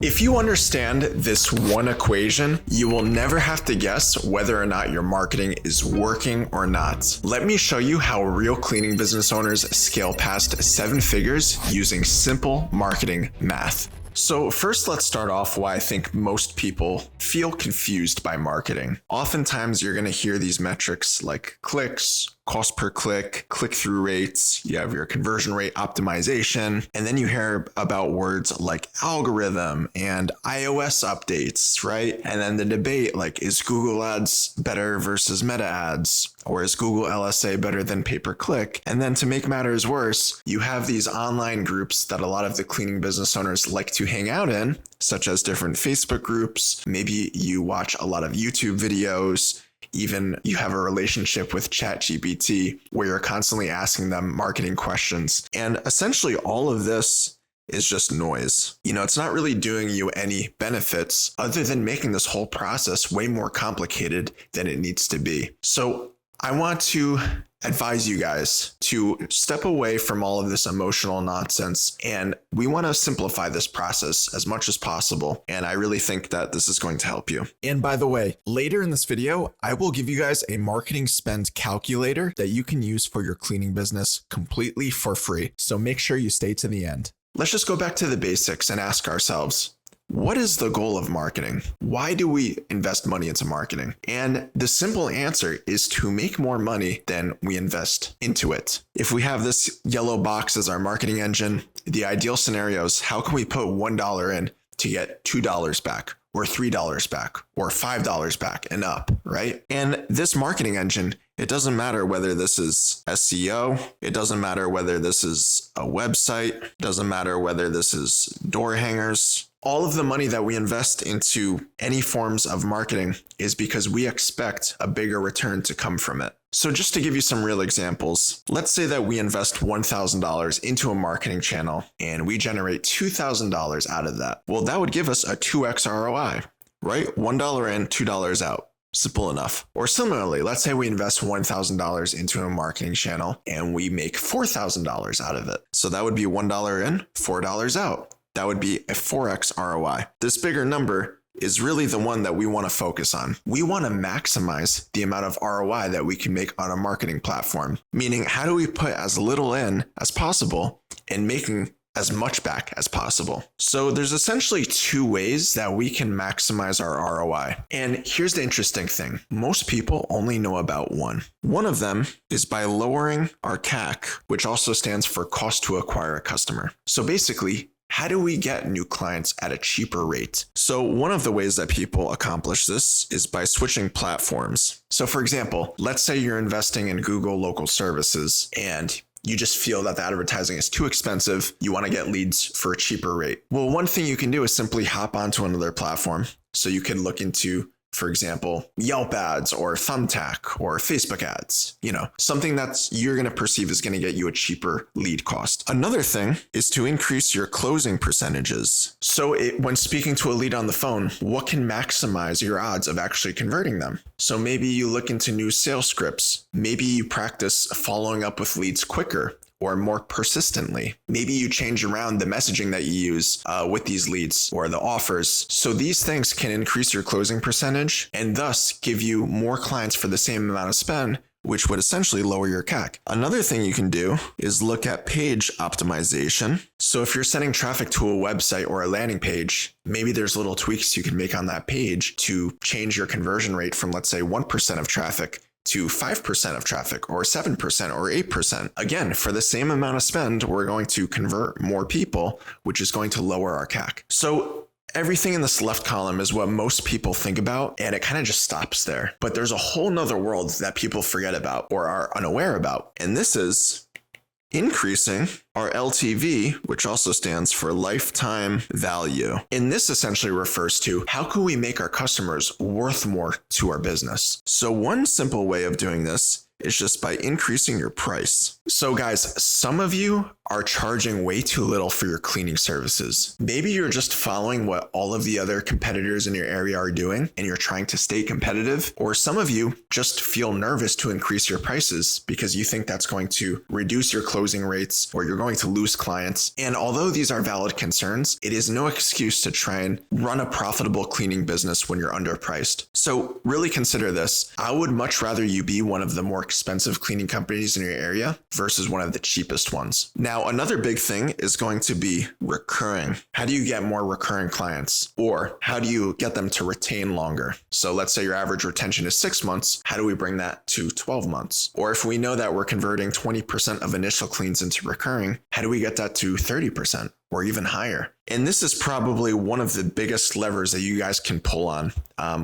If you understand this one equation, you will never have to guess whether or not your marketing is working or not. Let me show you how real cleaning business owners scale past 7 figures using simple marketing math. So first, let's start off why I think most people feel confused by marketing. Oftentimes, you're going to hear these metrics like clicks, cost per click, click-through rates, you have your conversion rate optimization, and then you hear about words like algorithm and iOS updates, right? And then the debate like, is Google Ads better versus Meta Ads? Or is Google LSA better than pay-per-click? And then to make matters worse, you have these online groups that a lot of the cleaning business owners like to hang out in, such as different Facebook groups. Maybe you watch a lot of YouTube videos. Even you have a relationship with ChatGPT where you're constantly asking them marketing questions. And essentially all of this is just noise. It's not really doing you any benefits other than making this whole process way more complicated than it needs to be. So I want to advise you guys to step away from all of this emotional nonsense, and we want to simplify this process as much as possible. And I really think that this is going to help you. And by the way, later in this video, I will give you guys a marketing spend calculator that you can use for your cleaning business completely for free. So make sure you stay to the end. Let's just go back to the basics and ask ourselves, what is the goal of marketing? Why do we invest money into marketing? And the simple answer is to make more money than we invest into it. If we have this yellow box as our marketing engine, the ideal scenario is how can we put $1 in to get $2 back, or $3 back, or $5 back and up, right? And this marketing engine, it doesn't matter whether this is SEO, it doesn't matter whether this is a website, it doesn't matter whether this is door hangers. All of the money that we invest into any forms of marketing is because we expect a bigger return to come from it. So just to give you some real examples, let's say that we invest $1,000 into a marketing channel and we generate $2,000 out of that. Well, that would give us a 2x ROI, right? $1 in, $2 out. Simple enough. Or similarly, let's say we invest $1,000 into a marketing channel and we make $4,000 out of it. So that would be $1 in, $4 out. That would be a 4x ROI. This bigger number is really the one that we want to focus on. We want to maximize the amount of ROI that we can make on a marketing platform. Meaning, how do we put as little in as possible and making as much back as possible? So there's essentially 2 ways that we can maximize our ROI. And here's the interesting thing. Most people only know about one. One of them is by lowering our CAC, which also stands for cost to acquire a customer. So basically, how do we get new clients at a cheaper rate? So one of the ways that people accomplish this is by switching platforms. So for example, let's say you're investing in Google local services and you just feel that the advertising is too expensive. You want to get leads for a cheaper rate. Well, one thing you can do is simply hop onto another platform. So you can look into, for example, Yelp ads or Thumbtack or Facebook ads, something that's you're going to perceive is going to get you a cheaper lead cost. Another thing is to increase your closing percentages. So when speaking to a lead on the phone, what can maximize your odds of actually converting them? So maybe you look into new sales scripts. Maybe you practice following up with leads quicker or more persistently. Maybe you change around the messaging that you use with these leads or the offers. So these things can increase your closing percentage and thus give you more clients for the same amount of spend, which would essentially lower your CAC. Another thing you can do is look at page optimization. So if you're sending traffic to a website or a landing page, maybe there's little tweaks you can make on that page to change your conversion rate from, let's say, 1% of traffic to 5% of traffic or 7% or 8%. Again, for the same amount of spend, we're going to convert more people, which is going to lower our CAC. So everything in this left column is what most people think about, and it kind of just stops there. But there's a whole nother world that people forget about or are unaware about. And this is increasing our LTV, which also stands for lifetime value. And this essentially refers to how can we make our customers worth more to our business? So one simple way of doing this is just by increasing your price. So guys, some of you are charging way too little for your cleaning services. Maybe you're just following what all of the other competitors in your area are doing and you're trying to stay competitive, or some of you just feel nervous to increase your prices because you think that's going to reduce your closing rates or you're going to lose clients. And although these are valid concerns, it is no excuse to try and run a profitable cleaning business when you're underpriced. So really consider this. I would much rather you be one of the more expensive cleaning companies in your area versus one of the cheapest ones. Now, another big thing is going to be recurring. How do you get more recurring clients? Or how do you get them to retain longer? So let's say your average retention is 6 months. How do we bring that to 12 months? Or if we know that we're converting 20% of initial cleans into recurring, how do we get that to 30%? Or even higher? And this is probably one of the biggest levers that you guys can pull on,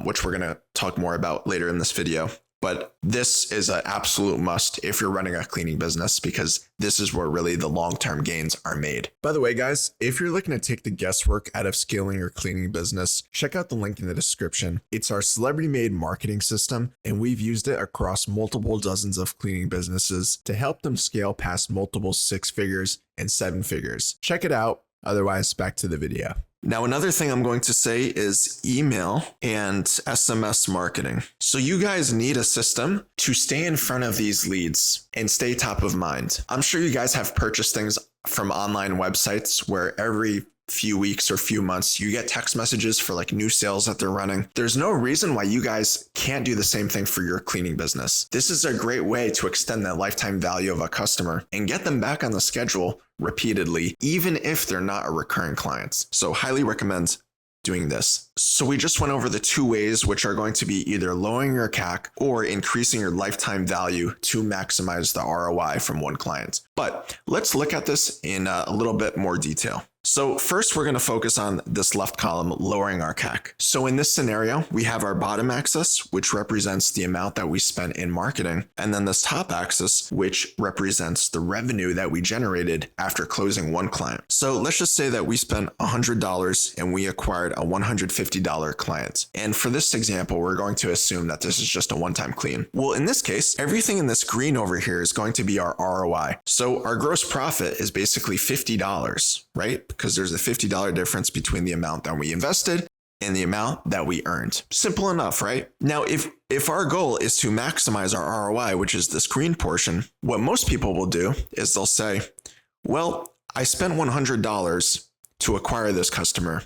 which we're going to talk more about later in this video. But this is an absolute must if you're running a cleaning business, because this is where really the long-term gains are made. By the way, guys, if you're looking to take the guesswork out of scaling your cleaning business, check out the link in the description. It's our Celebrity Maid marketing system, and we've used it across multiple dozens of cleaning businesses to help them scale past multiple 6 figures and 7 figures. Check it out. Otherwise, back to the video. Now, another thing I'm going to say is email and SMS marketing. So you guys need a system to stay in front of these leads and stay top of mind. I'm sure you guys have purchased things from online websites where every few weeks or few months you get text messages for like new sales that they're running. There's no reason why you guys can't do the same thing for your cleaning business. This is a great way to extend that lifetime value of a customer and get them back on the schedule repeatedly, even if they're not a recurring client. So highly recommend doing this. So we just went over the 2 ways, which are going to be either lowering your CAC or increasing your lifetime value to maximize the ROI from one client. But let's look at this in a little bit more detail. So first, we're going to focus on this left column, lowering our CAC. So in this scenario, we have our bottom axis, which represents the amount that we spent in marketing, and then this top axis, which represents the revenue that we generated after closing one client. So let's just say that we spent $100 and we acquired a $150 client. And for this example, we're going to assume that this is just a one-time clean. Well, in this case, everything in this green over here is going to be our ROI. So our gross profit is basically $50, right? Because there's a $50 difference between the amount that we invested and the amount that we earned. Simple enough, right? Now, if our goal is to maximize our ROI, which is this green portion, what most people will do is they'll say, well, I spent $100 to acquire this customer.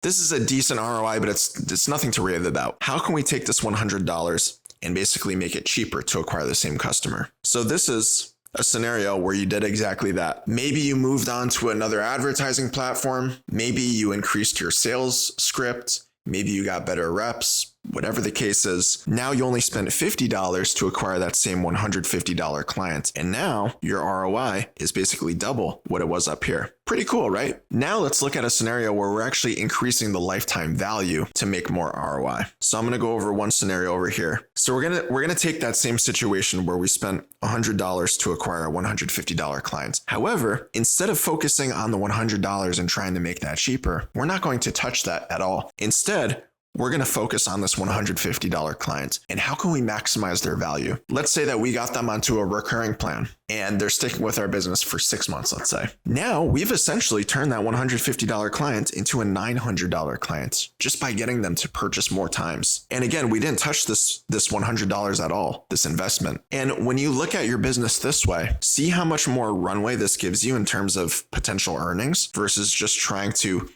This is a decent ROI, but it's nothing to rave about. How can we take this $100 and basically make it cheaper to acquire the same customer? So this is a scenario where you did exactly that. Maybe you moved on to another advertising platform. Maybe you increased your sales script. Maybe you got better reps. Whatever the case is, now you only spent $50 to acquire that same $150 client. And now your ROI is basically double what it was up here. Pretty cool, right? Now let's look at a scenario where we're actually increasing the lifetime value to make more ROI. So I'm going to go over one scenario over here. So we're going to take that same situation where we spent $100 to acquire a $150 client. However, instead of focusing on the $100 and trying to make that cheaper, we're not going to touch that at all. Instead, we're going to focus on this $150 client and how can we maximize their value? Let's say that we got them onto a recurring plan and they're sticking with our business for 6 months, let's say. Now we've essentially turned that $150 client into a $900 client just by getting them to purchase more times. And again, we didn't touch this $100 at all, this investment. And when you look at your business this way, see how much more runway this gives you in terms of potential earnings versus just trying to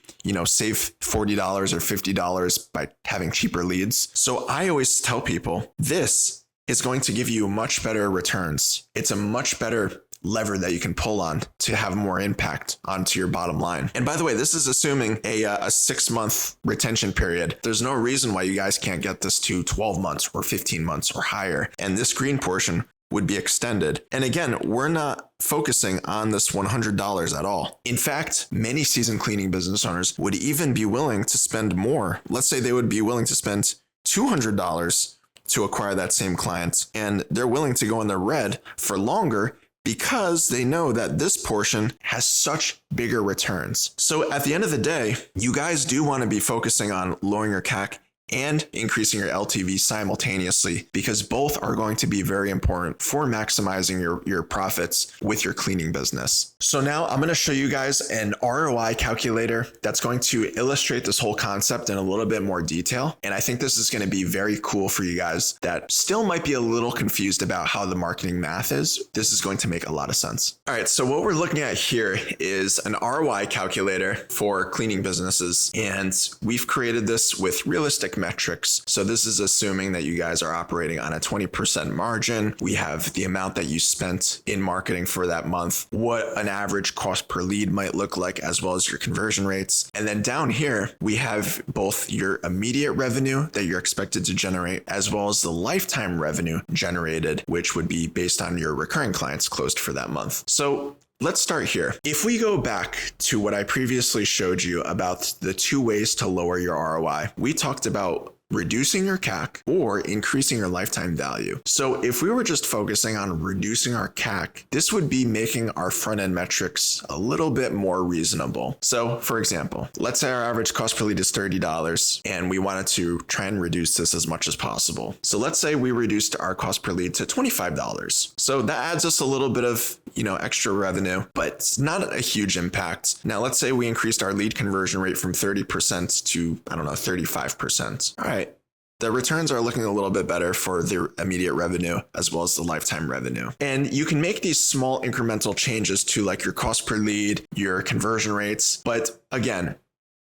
save $40 or $50 by having cheaper leads. So I always tell people this is going to give you much better returns. It's a much better lever that you can pull on to have more impact onto your bottom line. And by the way, this is assuming a 6-month retention period. There's no reason why you guys can't get this to 12 months or 15 months or higher. And this green portion would be extended. And again, we're not focusing on this $100 at all. In fact, many seasoned cleaning business owners would even be willing to spend more. Let's say they would be willing to spend $200 to acquire that same client, and they're willing to go in the red for longer because they know that this portion has such bigger returns. So at the end of the day, you guys do want to be focusing on lowering your CAC and increasing your LTV simultaneously, because both are going to be very important for maximizing your profits with your cleaning business. So now I'm going to show you guys an ROI calculator that's going to illustrate this whole concept in a little bit more detail. And I think this is going to be very cool for you guys that still might be a little confused about how the marketing math is. This is going to make a lot of sense. All right, so what we're looking at here is an ROI calculator for cleaning businesses, and we've created this with realistic metrics. So this is assuming that you guys are operating on a 20% margin. We have the amount that you spent in marketing for that month, what an average cost per lead might look like, as well as your conversion rates. And then down here, we have both your immediate revenue that you're expected to generate, as well as the lifetime revenue generated, which would be based on your recurring clients closed for that month. So let's start here. If we go back to what I previously showed you about the 2 ways to lower your ROI, we talked about reducing your CAC or increasing your lifetime value. So if we were just focusing on reducing our CAC, this would be making our front end metrics a little bit more reasonable. So for example, let's say our average cost per lead is $30 and we wanted to try and reduce this as much as possible. So let's say we reduced our cost per lead to $25. So that adds us a little bit of, extra revenue, but it's not a huge impact. Now, let's say we increased our lead conversion rate from 30% to, 35%. All right. The returns are looking a little bit better for the immediate revenue as well as the lifetime revenue. And you can make these small incremental changes to like your cost per lead, your conversion rates. But again,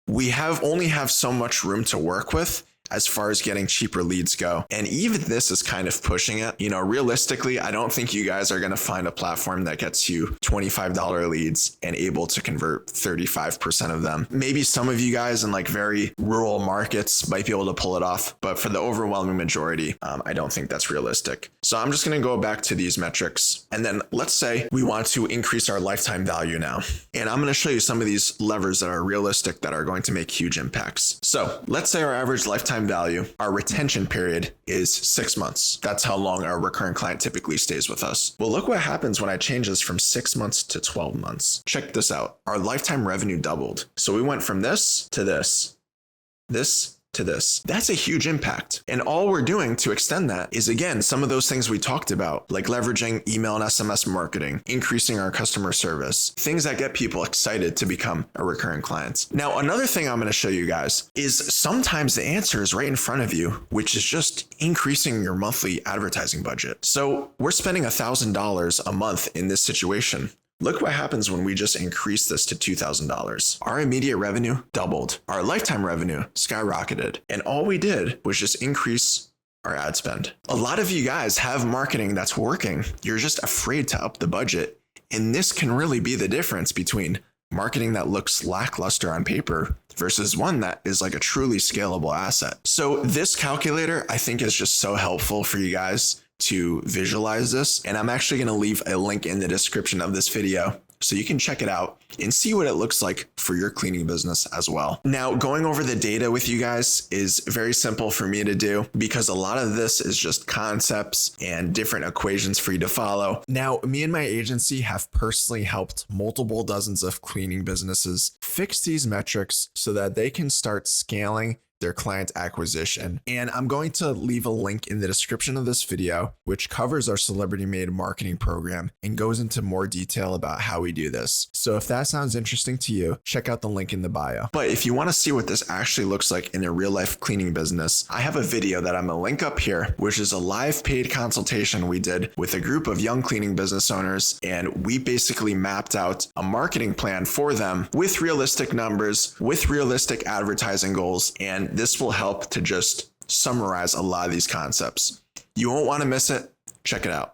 we only have so much room to work with as far as getting cheaper leads go. And even this is kind of pushing it. Realistically, I don't think you guys are going to find a platform that gets you $25 leads and able to convert 35% of them. Maybe some of you guys in like very rural markets might be able to pull it off, but for the overwhelming majority, I don't think that's realistic. So I'm just going to go back to these metrics. And then let's say we want to increase our lifetime value now. And I'm going to show you some of these levers that are realistic that are going to make huge impacts. So let's say our average lifetime value, our retention period is 6 months. That's how long our recurring client typically stays with us. Well, look what happens when I change this from 6 months to 12 months. Check this out. Our lifetime revenue doubled. So we went from this to this to this. That's a huge impact. And all we're doing to extend that is, again, some of those things we talked about, like leveraging email and SMS marketing, increasing our customer service, things that get people excited to become a recurring client. Now, another thing I'm going to show you guys is sometimes the answer is right in front of you, which is just increasing your monthly advertising budget. So we're spending $1,000 a month in this situation. Look what happens when we just increase this to $2,000. Our immediate revenue doubled. Our lifetime revenue skyrocketed. And all we did was just increase our ad spend. A lot of you guys have marketing that's working. You're just afraid to up the budget. And this can really be the difference between marketing that looks lackluster on paper versus one that is like a truly scalable asset. So this calculator, I think, is just so helpful for you guys to visualize this. And I'm actually going to leave a link in the description of this video so you can check it out and see what it looks like for your cleaning business as well. Now, going over the data with you guys is very simple for me to do because a lot of this is just concepts and different equations for you to follow. Now, me and my agency have personally helped multiple dozens of cleaning businesses fix these metrics so that they can start scaling their client acquisition. And I'm going to leave a link in the description of this video, which covers our Celebrity Maid marketing program and goes into more detail about how we do this. So if that sounds interesting to you, check out the link in the bio. But if you want to see what this actually looks like in a real life cleaning business, I have a video that I'm going to link up here, which is a live paid consultation we did with a group of young cleaning business owners. And we basically mapped out a marketing plan for them with realistic numbers, with realistic advertising goals. And this will help to just summarize a lot of these concepts. You won't want to miss it. Check it out.